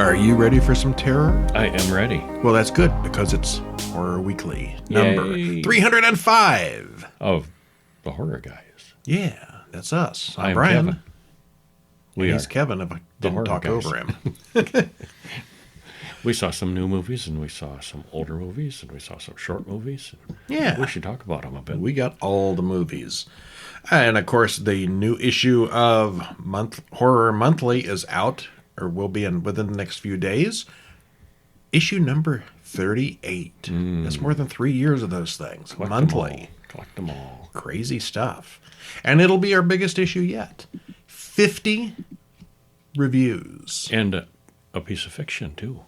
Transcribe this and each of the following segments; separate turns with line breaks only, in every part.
Are you ready for some terror?
I am ready.
Well, that's good, because it's Horror Weekly, number
Yay.
305.
Of the horror guys.
Yeah, that's us. I'm
I'm
Brian.
Kevin.
He's Kevin, if I didn't
horror
talk
guys.
over him.
We saw some new movies, and we saw some older movies, and we saw some short movies.
Yeah.
We should talk about them a bit.
We got all the movies. And, of course, the new issue of Horror Monthly is out, or will be within the next few days. Issue number 38. That's more than 3 years of those things.
Collect
Monthly.
Collect them all.
Crazy stuff. And it'll be our biggest issue yet. 50 reviews.
And a piece of fiction, too.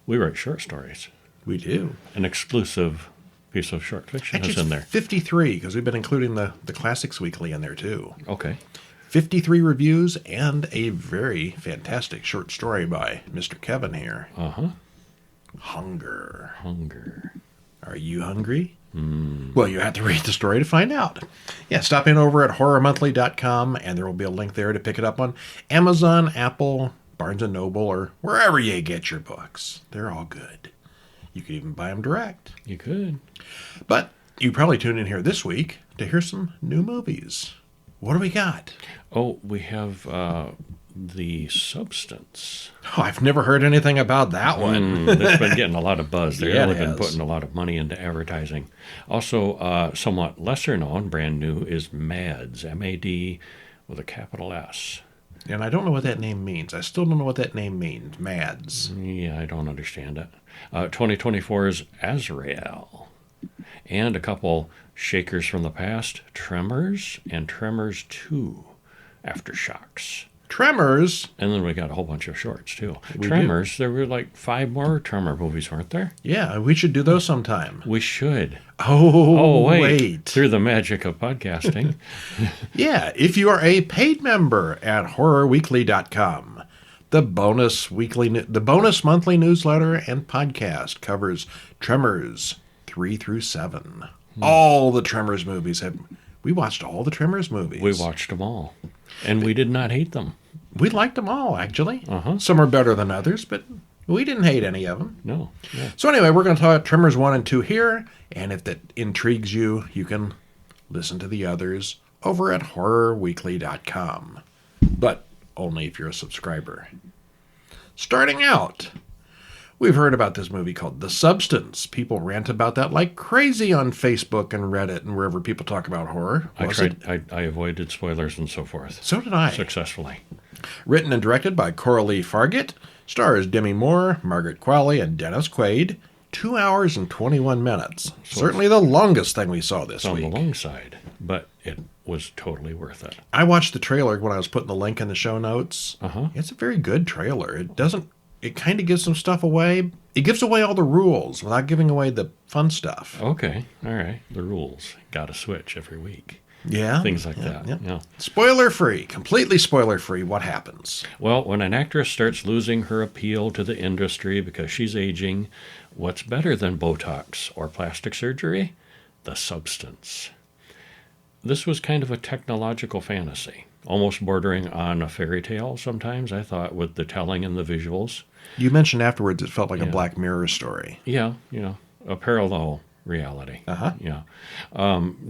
We write short stories.
We do.
An exclusive piece of short fiction
Actually,
is in
it's
there.
53, because we've been including the Classics Weekly in there, too.
Okay.
53 reviews and a very fantastic short story by Mr. Kevin here.
Uh-huh.
Hunger. Are you hungry? Well, you have to read the story to find out. Yeah, stop in over at horrormonthly.com, and there will be a link there to pick it up on Amazon, Apple, Barnes & Noble, or wherever you get your books. They're all good. You could even buy them direct.
You could.
But you probably tune in here this week to hear some new movies. What do we got?
Oh, we have The Substance.
Oh, I've never heard anything about that one.
That's been getting a lot of buzz. They've
Yeah, it
really been
has.
putting a lot of money into advertising. Also, somewhat lesser known, brand new, is MadS, M-A-D, with a capital S.
And I don't know what that name means. I still don't know what that name means. MadS.
Yeah, I don't understand it. 2024's Azrael. And a couple shakers from the past, Tremors and Tremors II, Aftershocks.
Tremors?
And then we got a whole bunch of shorts, too.
We
Tremors, there were like 5 more Tremor movies, weren't there?
Yeah, we should do those sometime.
We should.
Oh,
wait. Through the magic of podcasting.
Yeah, if you are a paid member at horrorweekly.com, the bonus monthly newsletter and podcast covers Tremors 3 through 7. All the Tremors movies. We watched all the Tremors movies.
We watched them all. And we did not hate them.
We liked them all, actually.
Uh-huh.
Some are better than others, but we didn't hate any of them.
No. Yeah.
So anyway, we're going to talk about Tremors 1 and 2 here, and if that intrigues you, you can listen to the others over at horrorweekly.com. But only if you're a subscriber. Starting out, we've heard about this movie called The Substance. People rant about that like crazy on Facebook and Reddit and wherever people talk about horror.
I avoided spoilers and so forth.
So did I.
Successfully.
Written and directed by Coralie Fargett. Stars Demi Moore, Margaret Qualley, and Dennis Quaid. 2 hours and 21 minutes. Certainly the longest thing we saw this
It's on
week.
the long side, but it was totally worth it.
I watched the trailer when I was putting the link in the show notes.
Uh-huh.
It's a very good trailer. It kind of gives some stuff away. It gives away all the rules without giving away the fun stuff.
Okay. All right. The rules. Got to switch every week.
Yeah.
Things like that. Yeah.
Spoiler-free. Completely spoiler-free. What happens?
Well, when an actress starts losing her appeal to the industry because she's aging, what's better than Botox or plastic surgery? The substance. This was kind of a technological fantasy, almost bordering on a fairy tale sometimes, I thought, with the telling and the visuals.
You mentioned afterwards it felt like a Black Mirror story.
Yeah, a parallel reality.
Uh-huh.
Yeah.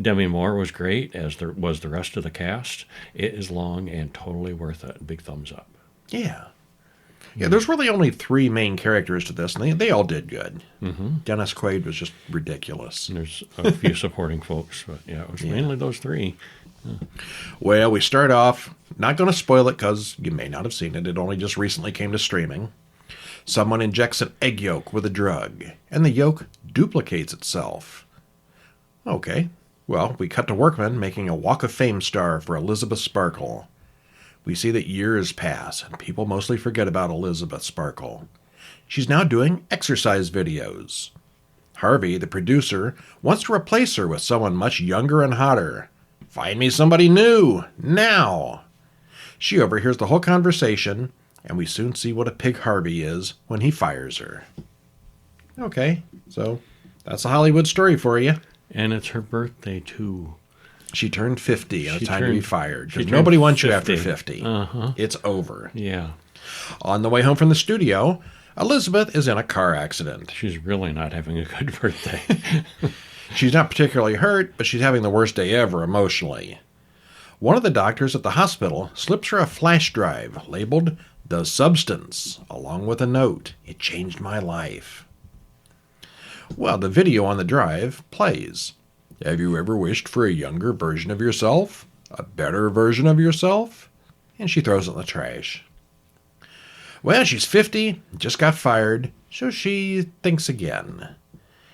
Demi Moore was great, as was the rest of the cast. It is long and totally worth it. Big thumbs up.
Yeah. Yeah, there's really only 3 main characters to this, and they all did good.
Mm-hmm.
Dennis Quaid was just ridiculous.
And there's a few supporting folks, but it was mainly those 3.
Well, we start off, not going to spoil it because you may not have seen it. It only just recently came to streaming. Someone injects an egg yolk with a drug, and the yolk duplicates itself. Okay, well, we cut to Workman making a Walk of Fame star for Elizabeth Sparkle. We see that years pass, and people mostly forget about Elizabeth Sparkle. She's now doing exercise videos. Harvey, the producer, wants to replace her with someone much younger and hotter. Find me somebody new, now! She overhears the whole conversation, and we soon see what a pig Harvey is when he fires her. Okay, so that's a Hollywood story for you.
And it's her birthday, too.
She turned 50 and it's time to be fired. Because
she
nobody
turned
wants you after
50.
50. It's over.
Yeah.
On the way home from the studio, Elizabeth is in a car accident.
She's really not having a good birthday.
She's not particularly hurt, but she's having the worst day ever emotionally. One of the doctors at the hospital slips her a flash drive labeled The Substance, along with a note. It changed my life. Well, the video on the drive plays. Have you ever wished for a younger version of yourself? A better version of yourself? And she throws it in the trash. Well, she's 50, just got fired, so she thinks again.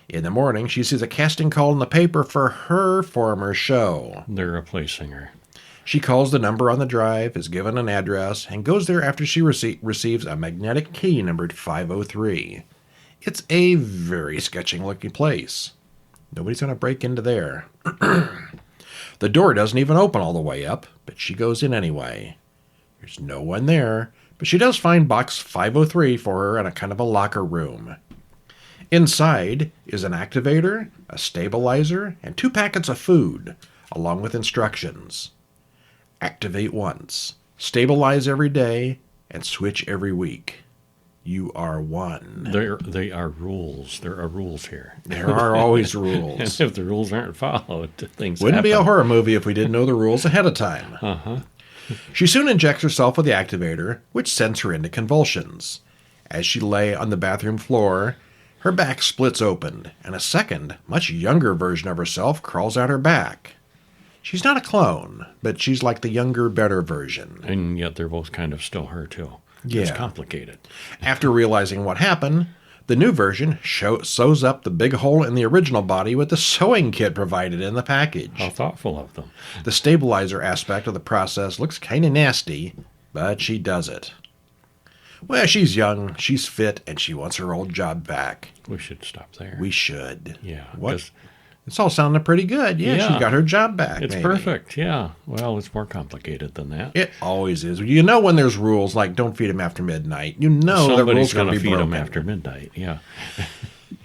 In the morning, she sees a casting call in the paper for her former show.
They're replacing her.
She calls the number on the drive, is given an address, and goes there after she receives a magnetic key numbered 503. It's a very sketchy-looking place. Nobody's going to break into there. The door doesn't even open all the way up, but she goes in anyway. There's no one there, but she does find box 503 for her in a kind of a locker room. Inside is an activator, a stabilizer, and 2 packets of food, along with instructions. Activate once, stabilize every day, and switch every week. You are one.
They are rules. There are rules here.
There are always rules.
And if the rules aren't followed, things
Wouldn't
happen.
be a horror movie if we didn't know the rules ahead of time. She soon injects herself with the activator, which sends her into convulsions. As she lay on the bathroom floor, her back splits open, and a second, much younger version of herself crawls out her back. She's not a clone, but she's like the younger, better version.
And yet they're both kind of still her, too. It's
Yeah.
complicated.
After realizing what happened, the new version sews up the big hole in the original body with the sewing kit provided in the package.
How thoughtful of them.
The stabilizer aspect of the process looks kind of nasty, but she does it. Well, she's young, she's fit, and she wants her old job back.
We should stop there.
We should.
Yeah.
What?
'Cause
It's all sounding pretty good. Yeah,
Yeah.
she got her job back.
It's
maybe.
perfect, yeah. Well, it's more complicated than that.
It always is. You know when there's rules like don't feed them after midnight. You know the
Somebody's
rules are
going
going
to
to be
feed
broken.
them after midnight, yeah.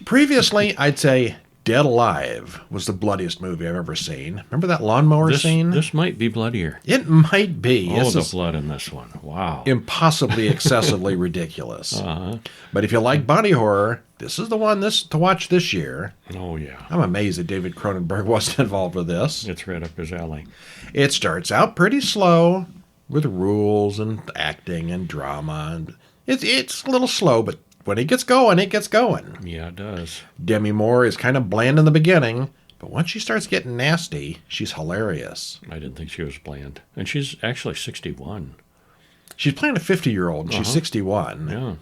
Previously, I'd say Dead Alive was the bloodiest movie I've ever seen. Remember that lawnmower scene?
This might be bloodier.
It might be.
Oh,
This
the
is
blood in this one. Wow.
impossibly excessively ridiculous.
Uh-huh.
But if you like body horror, this is the one to watch this year.
Oh, yeah.
I'm amazed that David Cronenberg wasn't involved with this.
It's right up his alley.
It starts out pretty slow with rules and acting and drama. And it's a little slow, but when it gets going, it gets going.
Yeah, it does.
Demi Moore is kind of bland in the beginning, but once she starts getting nasty, she's hilarious.
I didn't think she was bland. And she's actually 61.
She's playing a 50-year-old, and she's 61.
Yeah.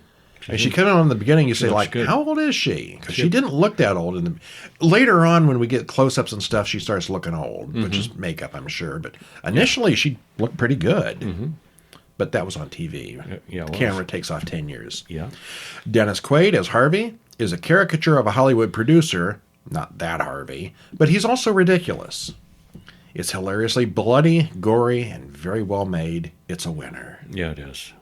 And she came out in the beginning, you say,
looks
like,
good.
how old is she? Because she didn't look that old. Later on, when we get close-ups and stuff, she starts looking old, which is makeup, I'm sure. But initially, she looked pretty good. But that was on TV.
Yeah, it
The
was.
camera takes off 10 years.
Yeah.
Dennis Quaid as Harvey is a caricature of a Hollywood producer. Not that Harvey, but he's also ridiculous. It's hilariously bloody, gory, and very well made. It's a winner.
Yeah, it is.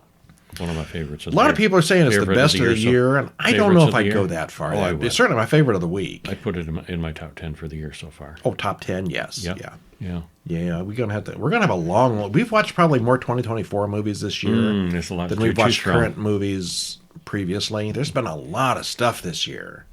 One of my favorites.
A lot of people are saying it's the best of the year, and I don't know if I'd go that far.
Oh, I would.
It's certainly my favorite of the week.
I put it in my top 10 for the year so far.
Oh, top 10, yes.
Yeah.
Yeah.
Yeah.
Yeah, we're gonna have a long. We've watched probably more 2024 movies this year
There's a lot
than
to
we've
choose
watched
from.
current movies previously. There's been a lot of stuff this year.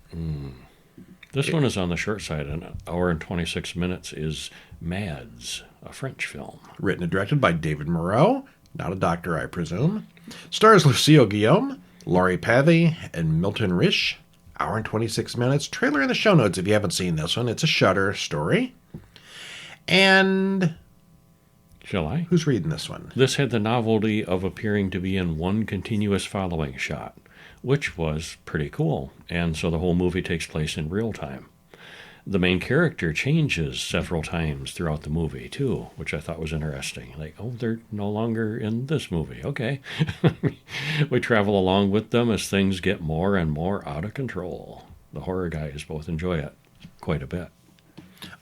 This one is on the short side. An hour and 26 minutes is MadS, a French film.
Written and directed by David Moreau, not a doctor, I presume. Stars Lucille Guillaume, Laurie Pavey, and Milton Risch. Hour and 26 minutes. Trailer in the show notes if you haven't seen this one. It's a Shudder story. And
Shall I?
who's reading this one?
This had the novelty of appearing to be in one continuous following shot, which was pretty cool. And so the whole movie takes place in real time. The main character changes several times throughout the movie, too, which I thought was interesting. Like, oh, they're no longer in this movie. Okay. We travel along with them as things get more and more out of control. The horror guys both enjoy it quite a bit.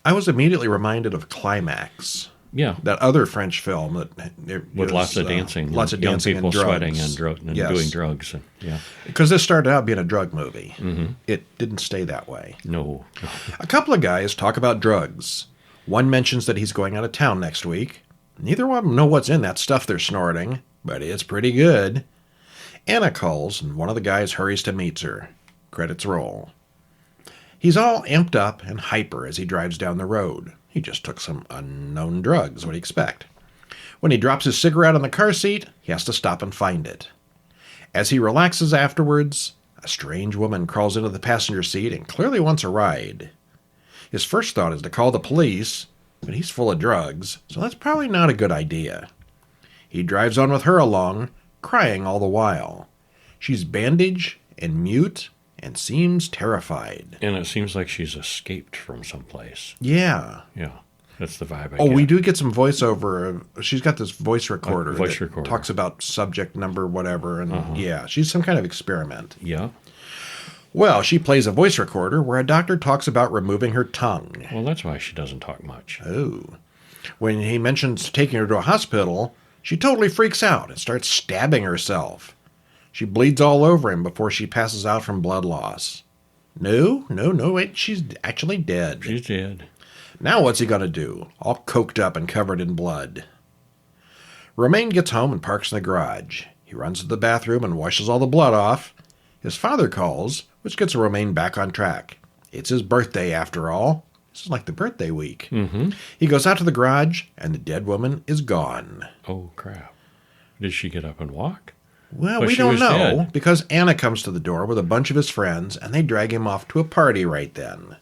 I was immediately reminded of Climax,
Yeah.
that other French film that
With lots of dancing.
lots of
young
dancing
people
and drugs.
sweating and
Yes.
doing drugs. And, yeah.
Because this started out being a drug movie. It didn't stay that way.
No.
A couple of guys talk about drugs. One mentions that he's going out of town next week. Neither of them know what's in that stuff they're snorting, but it's pretty good. Anna calls, and one of the guys hurries to meet her. Credits roll. He's all amped up and hyper as he drives down the road. He just took some unknown drugs. What do you expect? When he drops his cigarette on the car seat, he has to stop and find it. As he relaxes afterwards, a strange woman crawls into the passenger seat and clearly wants a ride. His first thought is to call the police, but he's full of drugs, so that's probably not a good idea. He drives on with her along, crying all the while. She's bandaged and mute and seems terrified.
And it seems like she's escaped from someplace.
Yeah.
Yeah, that's the vibe I
Oh,
get.
we do get some voiceover. She's got this voice recorder
voice
that
recorder.
talks about subject number, whatever, and yeah, she's some kind of experiment.
Yeah.
Well, she plays a voice recorder where a doctor talks about removing her tongue.
Well, that's why she doesn't talk much.
Oh. When he mentions taking her to a hospital, she totally freaks out and starts stabbing herself. She bleeds all over him before she passes out from blood loss. No, wait, she's actually dead.
She's dead.
Now what's he going to do, all coked up and covered in blood? Romaine gets home and parks in the garage. He runs to the bathroom and washes all the blood off. His father calls, which gets Romaine back on track. It's his birthday, after all. This is like the birthday week.
Mm-hmm.
He goes out to the garage, and the dead woman is gone.
Oh, crap. Did she get up and walk?
Well,
But
we
she
don't
was
know,
dead.
because Anna comes to the door with a bunch of his friends, and they drag him off to a party right then.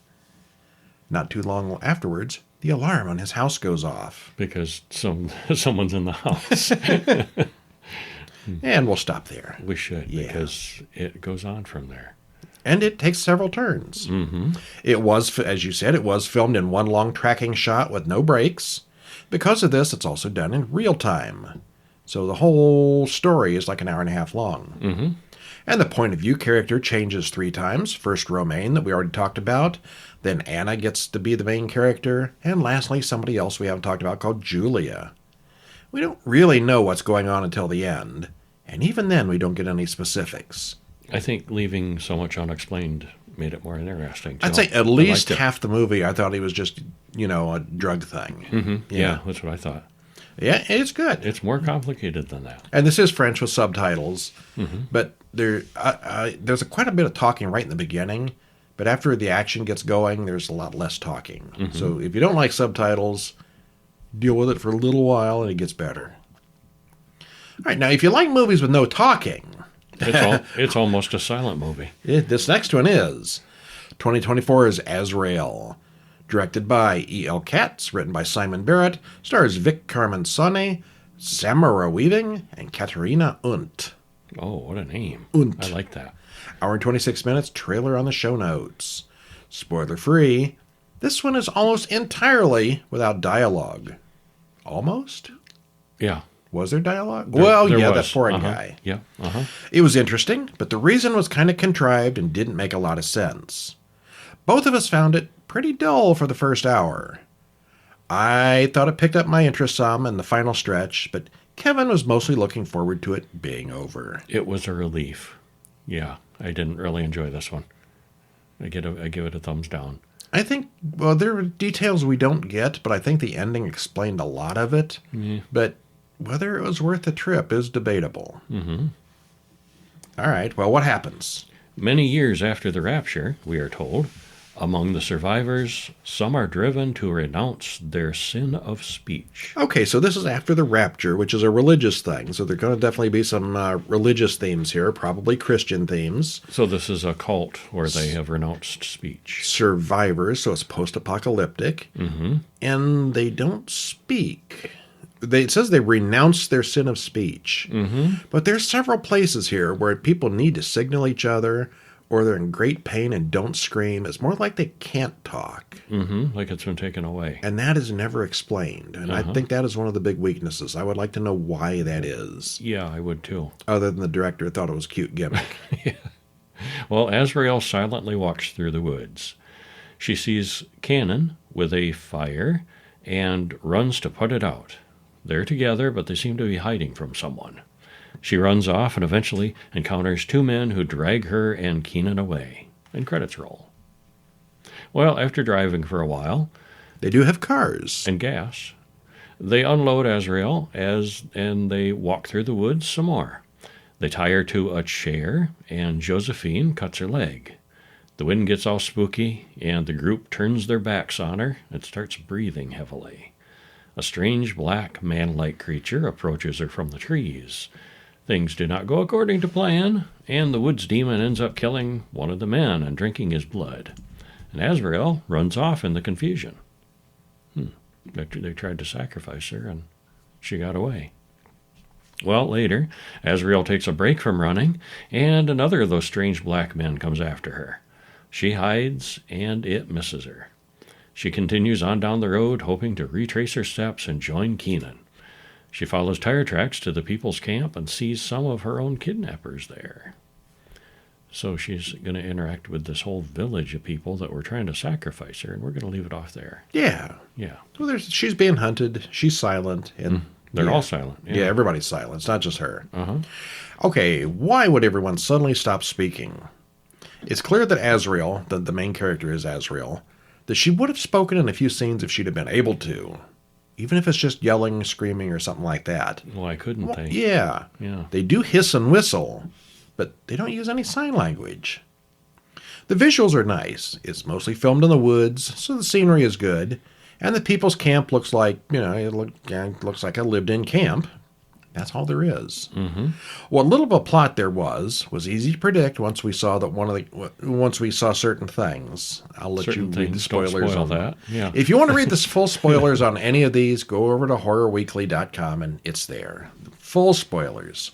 Not too long afterwards, the alarm on his house goes off.
Because someone's in the house.
And we'll stop there.
We should,
Yeah.
because it goes on from there.
And it takes several turns.
Mm-hmm.
It was, as you said, it was filmed in one long tracking shot with no breaks. Because of this, it's also done in real time. So the whole story is like an hour and a half long.
Mm-hmm.
And the point of view character changes 3 times. First Romaine, that we already talked about. Then Anna gets to be the main character. And lastly, somebody else we haven't talked about called Julia. We don't really know what's going on until the end. And even then, we don't get any specifics.
I think leaving so much unexplained made it more interesting.
I'd
too.
say at
I
least
liked it.
half the movie, I thought he was just, a drug thing.
Mm-hmm. Yeah, that's what I thought.
Yeah, it's good.
It's more complicated than that.
And this is French with subtitles,
Mm-hmm.
but there's quite a bit of talking right in the beginning. But after the action gets going, there's a lot less talking.
Mm-hmm.
So if you don't like subtitles, deal with it for a little while and it gets better. All right, now if you like movies with no talking,
It's almost a silent movie.
this next one is 2024 is Azrael. Directed by E.L. Katz, written by Simon Barrett, stars Vic Carmen-Sonne, Samara Weaving, and Katarina Unt.
Oh, what a name.
Unt.
I like that.
Hour and 26 minutes, trailer on the show notes. Spoiler free, this one is almost entirely without dialogue. Almost?
Yeah.
Was there dialogue?
There
that
was.
foreign guy.
Yeah. Uh-huh.
It was interesting, but the reason was kind of contrived and didn't make a lot of sense. Both of us found it pretty dull for the first hour. I thought it picked up my interest some in the final stretch, but Kevin was mostly looking forward to it being over.
It was a relief. Yeah, I didn't really enjoy this one. I give it a thumbs down.
I think, there are details we don't get, but I think the ending explained a lot of it.
Yeah.
But whether it was worth the trip is debatable.
Mm-hmm.
All right, well, what happens?
Many years after the rapture, we are told, among the survivors, some are driven to renounce their sin of speech.
Okay, so this is after the rapture, which is a religious thing. So there are going to definitely be some religious themes here, probably Christian themes.
So this is a cult where they have renounced speech.
Survivors, so it's post-apocalyptic.
Mm-hmm.
And they don't speak. It says they renounce their sin of speech.
Mm-hmm.
But there's several places here where people need to signal each other, or they're in great pain and don't scream. It's more like they can't talk.
Mm-hmm. Like it's been taken away.
And that is never explained. And I think that is one of the big weaknesses. I would like to know why that is.
Yeah, I would too.
Other than the director thought it was a cute gimmick.
Well, Azrael silently walks through the woods. She sees Cannon with a fire and runs to put it out. They're together, but they seem to be hiding from someone. She runs off and eventually encounters 2 men who drag her and Keenan away. And credits roll. Well, after driving for a while,
They do have cars.
And gas. They unload Azrael and they walk through the woods some more. They tie her to a chair, and Josephine cuts her leg. The wind gets all spooky, and the group turns their backs on her and starts breathing heavily. A strange black man-like creature approaches her from the trees. Things do not go according to plan, and the woods demon ends up killing one of the men and drinking his blood. And Azrael runs off in the confusion. They tried to sacrifice her, and she got away. Well, later, Azrael takes a break from running, and another of those strange black men comes after her. She hides, and it misses her. She continues on down the road, hoping to retrace her steps and join Keenan. She follows tire tracks to the people's camp and sees some of her own kidnappers there. So she's going to interact with this whole village of people that were trying to sacrifice her, and we're going to leave it off there.
Yeah.
Yeah.
Well, she's being hunted. She's silent. And
They're all silent.
Yeah, everybody's silent. It's not just her.
Uh-huh.
Okay, why would everyone suddenly stop speaking? It's clear that Azrael, the main character is Azrael, that she would have spoken in a few scenes if she'd have been able to. Even if it's just yelling, screaming, or something like that.
Why couldn't they?
Yeah. They do hiss and whistle, but they don't use any sign language. The visuals are nice. It's mostly filmed in the woods, so the scenery is good. And the people's camp looks like, it looks like a lived-in camp. That's all there is.
Mm-hmm.
What little of a plot there was easy to predict once we saw certain things. I'll let you read the spoilers.
Don't spoil
on
that. Yeah.
If you want to read the full spoilers on any of these, go over to horrorweekly.com and it's there. Full spoilers.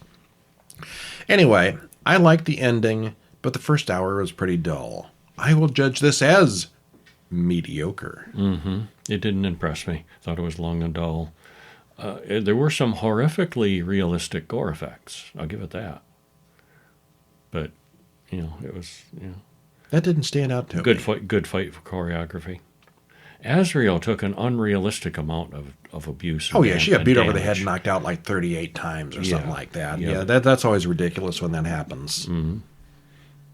Anyway, I liked the ending, but the first hour was pretty dull. I will judge this as mediocre.
Mm-hmm. It didn't impress me. Thought it was long and dull. There were some horrifically realistic gore effects. I'll give it that. But, it was,
That didn't stand out to me.
Good fight for choreography. Azrael took an unrealistic amount of abuse.
Oh, yeah, she got beat over the head and knocked out like 38 times or something like that. Yeah, that's always ridiculous when that happens.
Mm-hmm.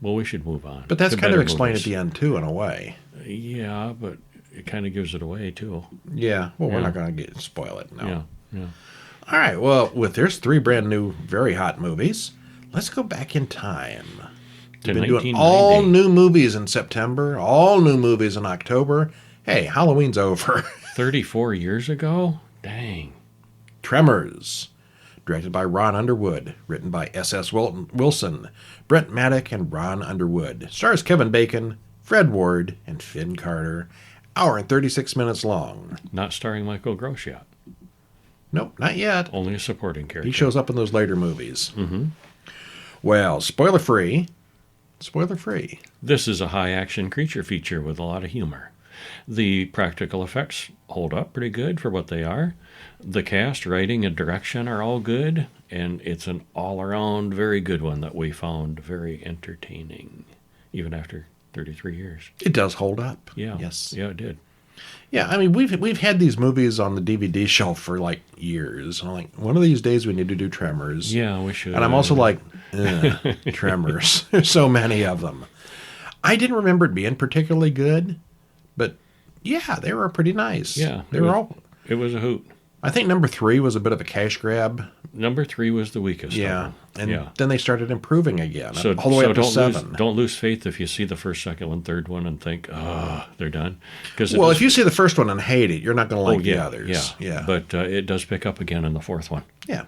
Well, we should move on.
But that's kind of explained at the end, too, in a way.
Yeah, but it kind of gives it away, too.
Yeah, well, we're not going to spoil it, no.
Yeah.
All right, well, there's 3 brand new, very hot movies. Let's go back in time.
We've
been doing all new movies in September, all new movies in October. Hey, Halloween's over.
34 years ago? Dang.
Tremors, directed by Ron Underwood, written by S.S. Wilson, Brent Maddock, and Ron Underwood. Stars Kevin Bacon, Fred Ward, and Finn Carter. Hour and 36 minutes long.
Not starring Michael Gross yet.
Nope, not yet.
Only a supporting character.
He shows up in those later movies.
Mm-hmm.
Well, spoiler-free. Spoiler-free.
This is a high-action creature feature with a lot of humor. The practical effects hold up pretty good for what they are. The cast, writing, and direction are all good, and it's an all-around very good one that we found very entertaining, even after 33 years.
It does hold up.
Yeah.
Yes.
Yeah, it did.
Yeah, I mean, we've had these movies on the DVD shelf for, like, years. I'm like, one of these days we need to do Tremors.
Yeah, we should.
And I'm also like, Tremors. There's so many of them. I didn't remember it being particularly good, but, yeah, they were pretty nice.
Yeah. It was a hoot.
I think number 3 was a bit of a cash grab.
Number 3 was the weakest.
Yeah, then they started improving again,
so,
all the way up to 7.
Don't lose faith if you see the first, second one, third one, and think, they're done.
Well, if you see the first one and hate it, you're not going to like the others.
Yeah. But it does pick up again in the fourth one.
Yeah,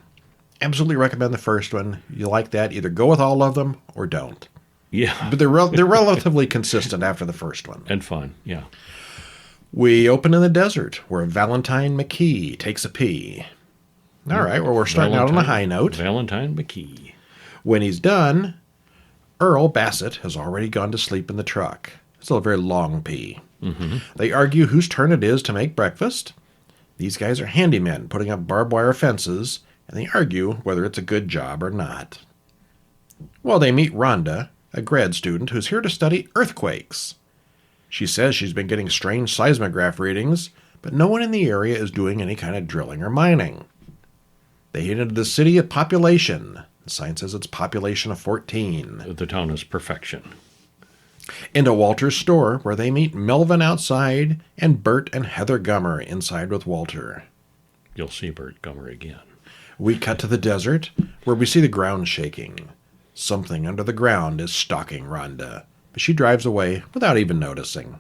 absolutely recommend the first one. You like that? Either go with all of them or don't.
Yeah,
but they're relatively consistent after the first one
and fun. Yeah.
We open in the desert where Valentine McKee takes a pee. All right, well, we're starting out on a high note.
Valentine McKee.
When he's done, Earl Bassett has already gone to sleep in the truck. Still a very long pee.
Mm-hmm.
They argue whose turn it is to make breakfast. These guys are handymen putting up barbed wire fences, and they argue whether it's a good job or not. Well, they meet Rhonda, a grad student who's here to study earthquakes. She says she's been getting strange seismograph readings, but no one in the area is doing any kind of drilling or mining. They head into the city of population. The sign says it's population of 14.
The town is perfection.
Into Walter's store, where they meet Melvin outside and Bert and Heather Gummer inside with Walter.
You'll see Bert Gummer again.
We cut to the desert, where we see the ground shaking. Something under the ground is stalking Rhonda, but she drives away without even noticing.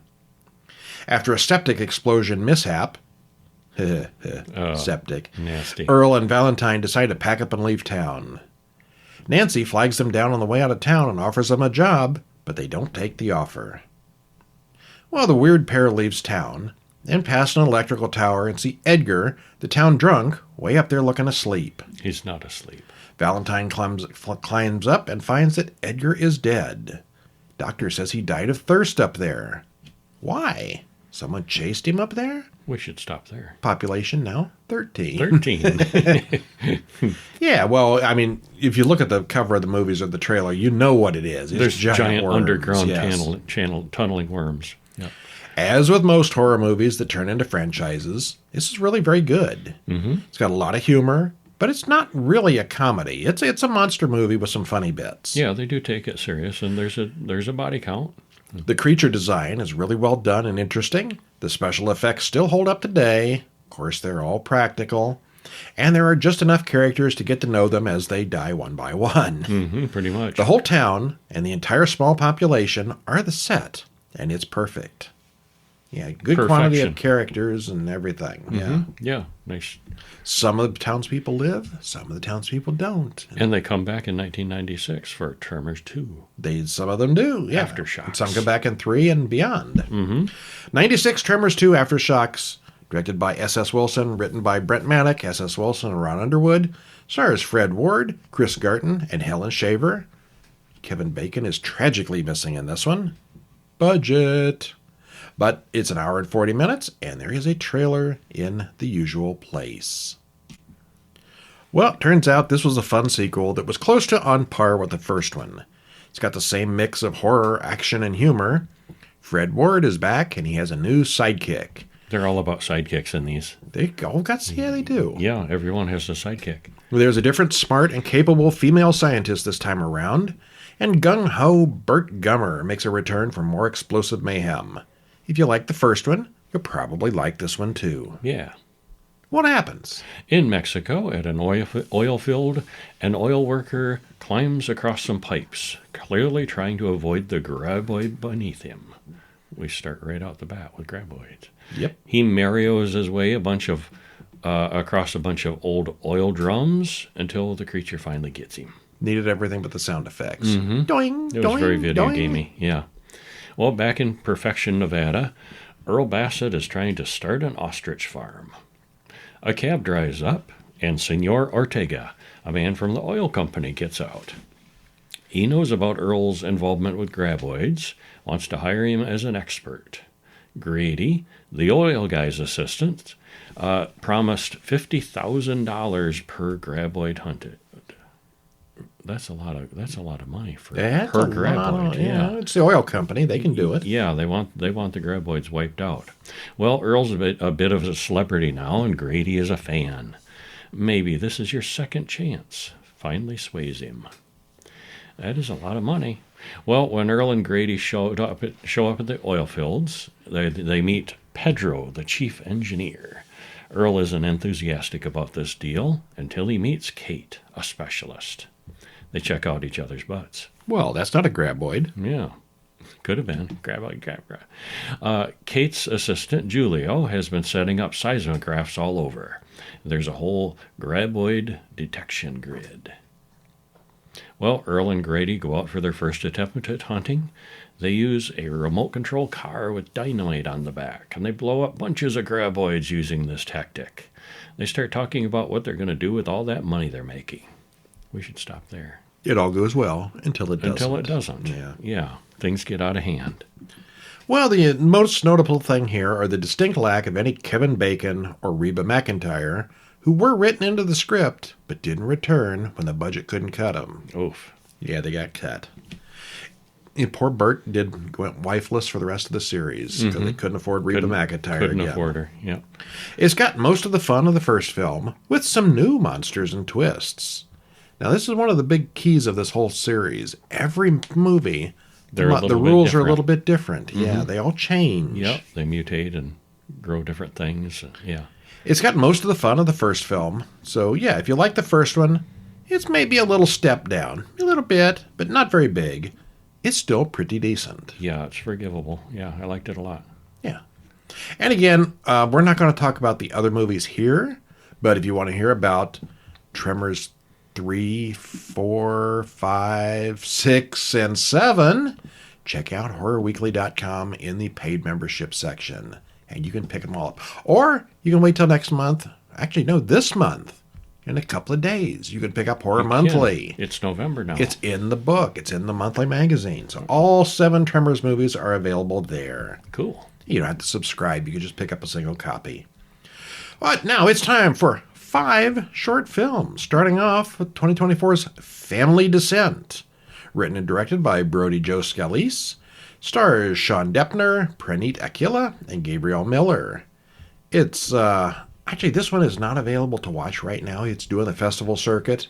After a septic explosion mishap, septic,
Nasty.
Earl and Valentine decide to pack up and leave town. Nancy flags them down on the way out of town and offers them a job, but they don't take the offer. Well, the weird pair leaves town and pass an electrical tower and see Edgar, the town drunk, way up there looking asleep.
He's not asleep.
Valentine climbs up and finds that Edgar is dead. Doctor says he died of thirst up there. Why? Someone chased him up there?
We should stop there.
Population now 13.
13.
Yeah, well, I mean, if you look at the cover of the movies or the trailer, you know what it is. It's
There's giant
worms,
underground
yes.
tunneling worms. Yep.
As with most horror movies that turn into franchises, this is really very good. Mm-hmm. It's got a lot of humor, but it's not really a comedy. It's a monster movie with some funny bits.
Yeah, they do take it serious, and there's a body count.
The creature design is really well done and interesting. The special effects still hold up today. Of course, they're all practical. And there are just enough characters to get to know them as they die one by one.
Mm-hmm, pretty much.
The whole town and the entire small population are the set, and it's perfect. Yeah, good quantity of characters and everything.
Mm-hmm.
Yeah.
Yeah, nice.
Some of the townspeople live, some of the townspeople don't.
And they come back in 1996 for Tremors II.
Some of them do, yeah.
Aftershocks.
And some come back in 3 and beyond.
Mm-hmm.
96 Tremors 2 Aftershocks, directed by S.S. Wilson, written by Brent Maddock, S.S. Wilson, and Ron Underwood. Stars Fred Ward, Chris Garton, and Helen Shaver. Kevin Bacon is tragically missing in this one. Budget. But it's an hour and 40 minutes, and there is a trailer in the usual place. Well, it turns out this was a fun sequel that was close to on par with the first one. It's got the same mix of horror, action, and humor. Fred Ward is back, and he has a new sidekick.
They're all about sidekicks in these.
They all got, yeah, they do.
Yeah, everyone has a sidekick.
There's a different smart and capable female scientist this time around, and gung-ho Bert Gummer makes a return for more explosive mayhem. If you like the first one, you'll probably like this one too.
Yeah.
What happens?
In Mexico, at an oil field, an oil worker climbs across some pipes, clearly trying to avoid the graboid beneath him. We start right out the bat with graboids.
Yep.
He Marios his way across a bunch of old oil drums until the creature finally gets him.
Needed everything but the sound effects.
Mm-hmm.
Doing,
It was very video
doing.
gamey, yeah. Well, back in Perfection, Nevada, Earl Bassett is trying to start an ostrich farm. A cab drives up, and Senor Ortega, a man from the oil company, gets out. He knows about Earl's involvement with graboids, wants to hire him as an expert. Grady, the oil guy's assistant, promised $50,000 per graboid hunted. That's a lot of money for per graboid.
Yeah, it's the oil company; they can do it.
Yeah, they want the graboids wiped out. Well, Earl's a bit of a celebrity now, and Grady is a fan. Maybe this is your second chance. Finally sways him. That is a lot of money. Well, when Earl and Grady show up at the oil fields, they meet Pedro, the chief engineer. Earl isn't enthusiastic about this deal until he meets Kate, a specialist. They check out each other's butts.
Well, that's not a graboid.
Yeah, could have been. Grab. Kate's assistant, Julio, has been setting up seismographs all over. There's a whole graboid detection grid. Well, Earl and Grady go out for their first attempt at hunting. They use a remote control car with dynamite on the back, and they blow up bunches of graboids using this tactic. They start talking about what they're going to do with all that money they're making. We should stop there.
It all goes well until it doesn't.
Until it doesn't. Yeah. Things get out of hand.
Well, the most notable thing here are the distinct lack of any Kevin Bacon or Reba McEntire, who were written into the script but didn't return when the budget couldn't cut them.
Oof.
Yeah, they got cut. And poor Bert went wifeless for the rest of the series because they couldn't afford Reba McEntire.
Couldn't afford her. Yeah.
It's got most of the fun of the first film with some new monsters and twists. Now, this is one of the big keys of this whole series. Every movie the rules are a little bit different. Yeah, they all change.
Yep, they mutate and grow different things. Yeah.
It's got most of the fun of the first film. So, yeah, if you like the first one, it's maybe a little step down. A little bit, but not very big. It's still pretty decent.
Yeah, it's forgivable. Yeah, I liked it a lot.
Yeah. And again, we're not going to talk about the other movies here, but if you want to hear about Tremors 3, 4, 5, 6, and 7, check out horrorweekly.com in the paid membership section, and you can pick them all up. Or you can wait till next month. Actually, no, this month. In a couple of days, you can pick up Horror Monthly.
It's November now.
It's in the book. It's in the monthly magazine. So all 7 Tremors movies are available there.
Cool.
You don't have to subscribe. You can just pick up a single copy. But now it's time for 5 short films, starting off with 2024's Family Descent. Written and directed by Brody Joe Scalise. Stars Sean Deppner, Praneet Akila, and Gabriel Miller. It's, actually, this one is not available to watch right now. It's doing the festival circuit.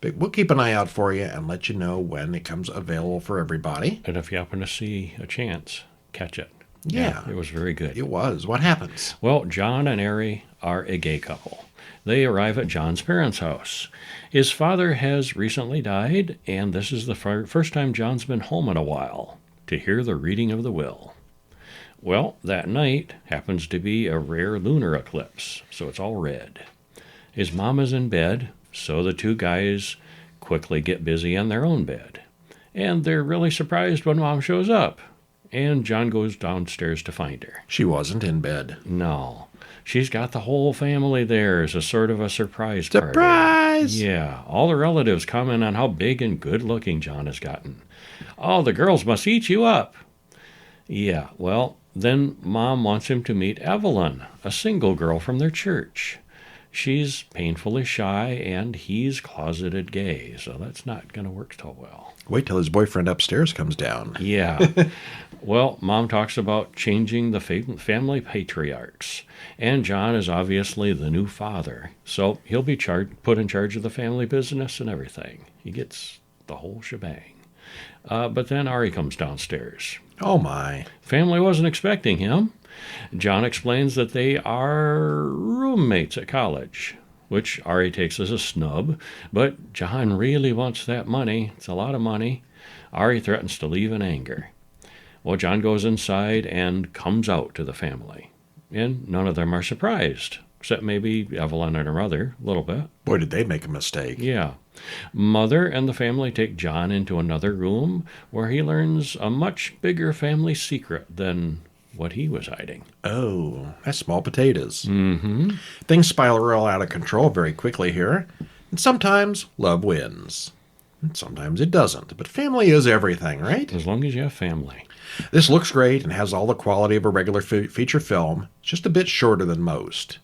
But we'll keep an eye out for you and let you know when it comes available for everybody.
And if you happen to see a chance, catch it.
Yeah.
It was very good.
It was. What happens?
Well, John and Ari are a gay couple. They arrive at John's parents' house. His father has recently died, and this is the first time John's been home in a while to hear the reading of the will. Well, that night happens to be a rare lunar eclipse, so it's all red. His mom is in bed, so the 2 guys quickly get busy on their own bed. And they're really surprised when Mom shows up, and John goes downstairs to find her.
She wasn't in bed.
No. She's got the whole family there as a sort of a surprise party.
Surprise!
Yeah, all the relatives comment on how big and good-looking John has gotten. Oh, the girls must eat you up. Yeah, well, then Mom wants him to meet Evelyn, a single girl from their church. She's painfully shy, and he's closeted gay, so that's not going to work so well.
Wait till his boyfriend upstairs comes down.
Yeah. Well, Mom talks about changing the family patriarchs, and John is obviously the new father, so he'll be put in charge of the family business and everything. He gets the whole shebang. But then Ari comes downstairs.
Oh, my.
Family wasn't expecting him. John explains that they are roommates at college, which Ari takes as a snub, but John really wants that money. It's a lot of money. Ari threatens to leave in anger. Well, John goes inside and comes out to the family, and none of them are surprised, except maybe Evelyn and her mother, a little bit.
Boy, did they make a mistake.
Yeah. Mother and the family take John into another room where he learns a much bigger family secret than what he was hiding.
Oh, that's small potatoes.
Mm-hmm.
Things spiral out of control very quickly here. And sometimes love wins. And sometimes it doesn't. But family is everything, right?
As long as you have family.
This looks great and has all the quality of a regular feature film. It's just a bit shorter than most.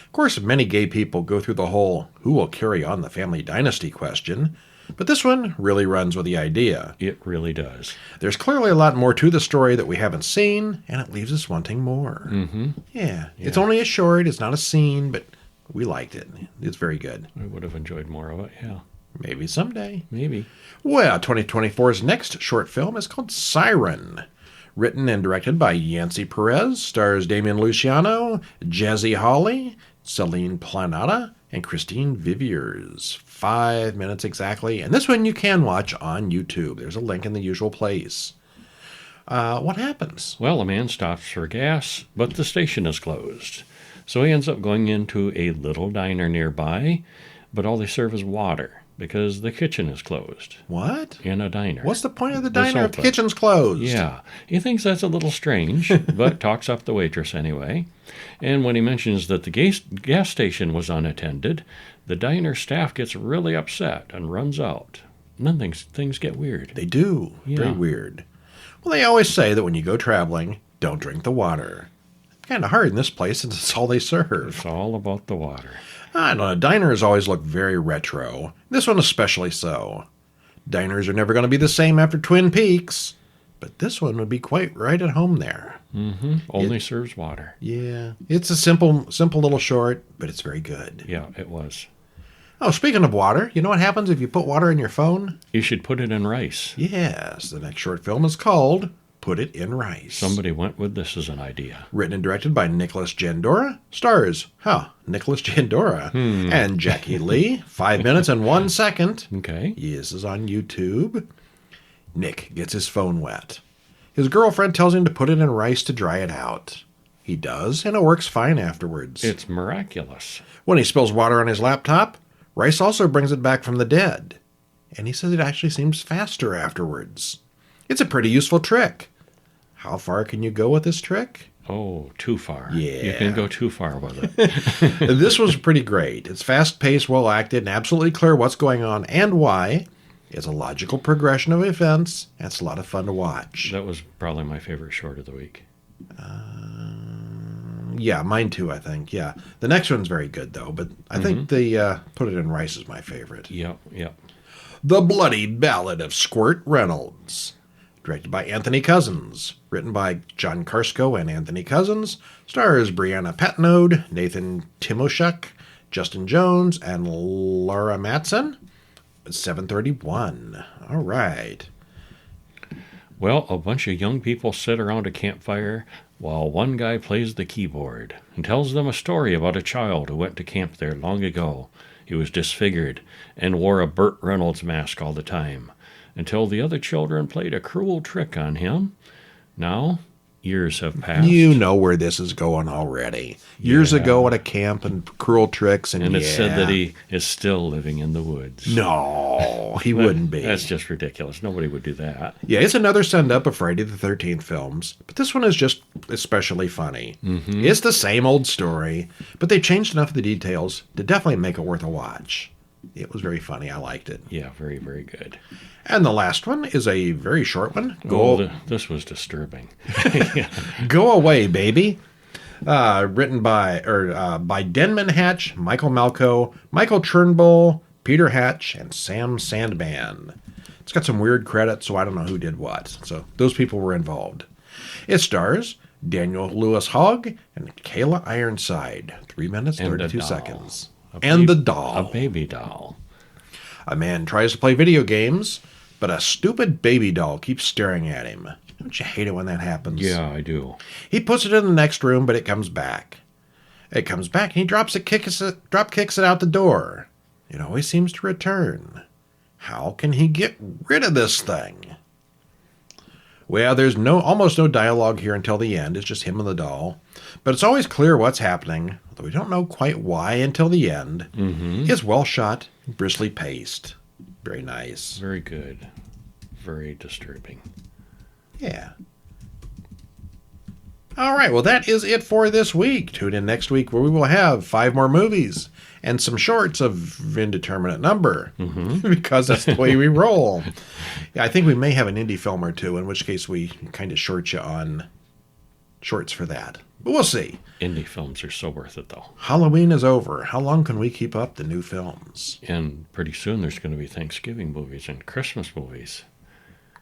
Of course, many gay people go through the whole who will carry on the family dynasty question, but this one really runs with the idea.
It really does.
There's clearly a lot more to the story that we haven't seen, and it leaves us wanting more.
Mm-hmm.
Yeah, it's only a short, it's not a scene, but we liked it. It's very good.
I would have enjoyed more of it, yeah.
Maybe someday.
Maybe.
Well, 2024's next short film is called Siren. Written and directed by Yancy Perez, stars Damian Luciano, Jazzy Holly, Celine Planata, and Christine Viviers. 5 minutes exactly. And this one you can watch on YouTube. There's a link in the usual place. What happens?
Well, a man stops for gas, but the station is closed. So he ends up going into a little diner nearby, but all they serve is water because the kitchen is closed.
What?
In a diner.
What's the point of the diner if the kitchen's closed?
Yeah. He thinks that's a little strange, but talks up the waitress anyway. And when he mentions that the gas station was unattended, the diner staff gets really upset and runs out. And then things get weird.
They do.
Yeah.
Very weird. Well, they always say that when you go traveling, don't drink the water. It's kind of hard in this place since it's all they serve.
It's all about the water.
I don't know. Diners always look very retro. This one especially so. Diners are never going to be the same after Twin Peaks. But this one would be quite right at home there.
Mm-hmm. Only serves water.
Yeah. It's a simple little short, but it's very good.
Yeah, it was.
Oh, speaking of water, you know what happens if you put water in your phone?
You should put it in rice.
Yes, the next short film is called Put It in Rice.
Somebody went with this as an idea.
Written and directed by Nicholas Jandora. Stars, Nicholas Jandora and Jackie Lee. 5 minutes and 1 second.
Okay.
This is on YouTube. Nick gets his phone wet. His girlfriend tells him to put it in rice to dry it out. He does, and it works fine afterwards.
It's miraculous.
When he spills water on his laptop, rice also brings it back from the dead. And he says it actually seems faster afterwards. It's a pretty useful trick. How far can you go with this trick?
Oh, too far.
Yeah.
You can go too far with it.
This was pretty great. It's fast-paced, well-acted, and absolutely clear what's going on and why. It's a logical progression of events, and it's a lot of fun to watch.
That was probably my favorite short of the week.
Yeah, mine too, I think. Yeah. The next one's very good, though, but I think the Put It in Rice is my favorite.
Yep.
The Bloody Ballad of Squirt Reynolds. Directed by Anthony Cousins. Written by John Karsko and Anthony Cousins. Stars Brianna Patnode, Nathan Timoshuk, Justin Jones, and Laura Matson. It's 7:31. All right.
Well, a bunch of young people sit around a campfire while one guy plays the keyboard and tells them a story about a child who went to camp there long ago. He was disfigured and wore a Burt Reynolds mask all the time until the other children played a cruel trick on him. Now, years have passed.
You know where this is going already. Years ago at a camp and cruel tricks and
it's said that he is still living in the woods.
No, he wouldn't be.
That's just ridiculous. Nobody would do that.
Yeah, it's another send-up of Friday the 13th films, but this one is just especially funny. It's the same old story, but they changed enough of the details to definitely make it worth a watch. It was very funny. I liked it.
Yeah, very, very good.
And the last one is a very short one.
This was disturbing.
Go Away, Baby. Written by Denman Hatch, Michael Malco, Michael Turnbull, Peter Hatch, and Sam Sandman. It's got some weird credits, so I don't know who did what. So those people were involved. It stars Daniel Lewis Hogg and Kayla Ironside. 3 minutes, 32 seconds. The doll.
A baby doll.
A man tries to play video games, but a stupid baby doll keeps staring at him. Don't you hate it when that happens?
Yeah, I do.
He puts it in the next room, but it comes back. It comes back, and he drop kicks it out the door. It always seems to return. How can he get rid of this thing? Well, there's almost no dialogue here until the end. It's just him and the doll. But it's always clear what's happening, although we don't know quite why until the end. It's well shot, bristly paced. Very nice.
Very good. Very disturbing.
Yeah. All right, well, that is it for this week. Tune in next week where we will have 5 more movies and some shorts of indeterminate number because that's the way we roll. Yeah, I think we may have an indie film or two, in which case we kind of short you on shorts for that. But we'll see.
Indie films are so worth it, though.
Halloween is over. How long can we keep up the new films?
And pretty soon there's going to be Thanksgiving movies and Christmas movies.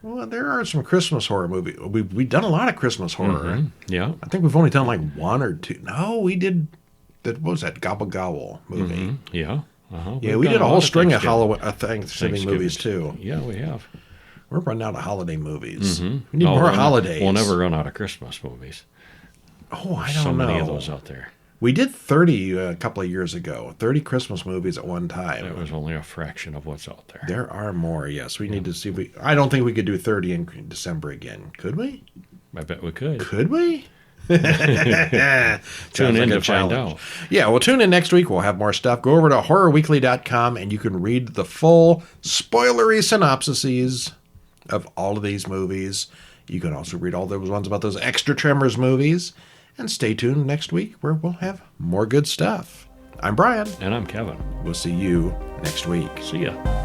Well, there are some Christmas horror movies. We've done a lot of Christmas horror.
Yeah.
I think we've only done like 1 or 2. No, we did. What was that? Gobble Gobble movie.
Yeah.
Yeah, we did a whole string of Thanksgiving movies, too.
Yeah, we have.
We're running out of holiday movies. We need more holidays.
We'll never run out of Christmas movies.
Oh, I don't know.
So many of those out there.
We did 30 a couple of years ago. 30 Christmas movies at one time.
That was only a fraction of what's out there.
There are more, yes. We need to see if I don't think we could do 30 in December again. Could we?
I bet we could.
Could we?
Tune in to find out.
Yeah, well, tune in next week. We'll have more stuff. Go over to horrorweekly.com and you can read the full spoilery synopsises of all of these movies. You can also read all those ones about those extra Tremors movies. And stay tuned next week where we'll have more good stuff. I'm Brian.
And I'm Kevin.
We'll see you next week.
See ya.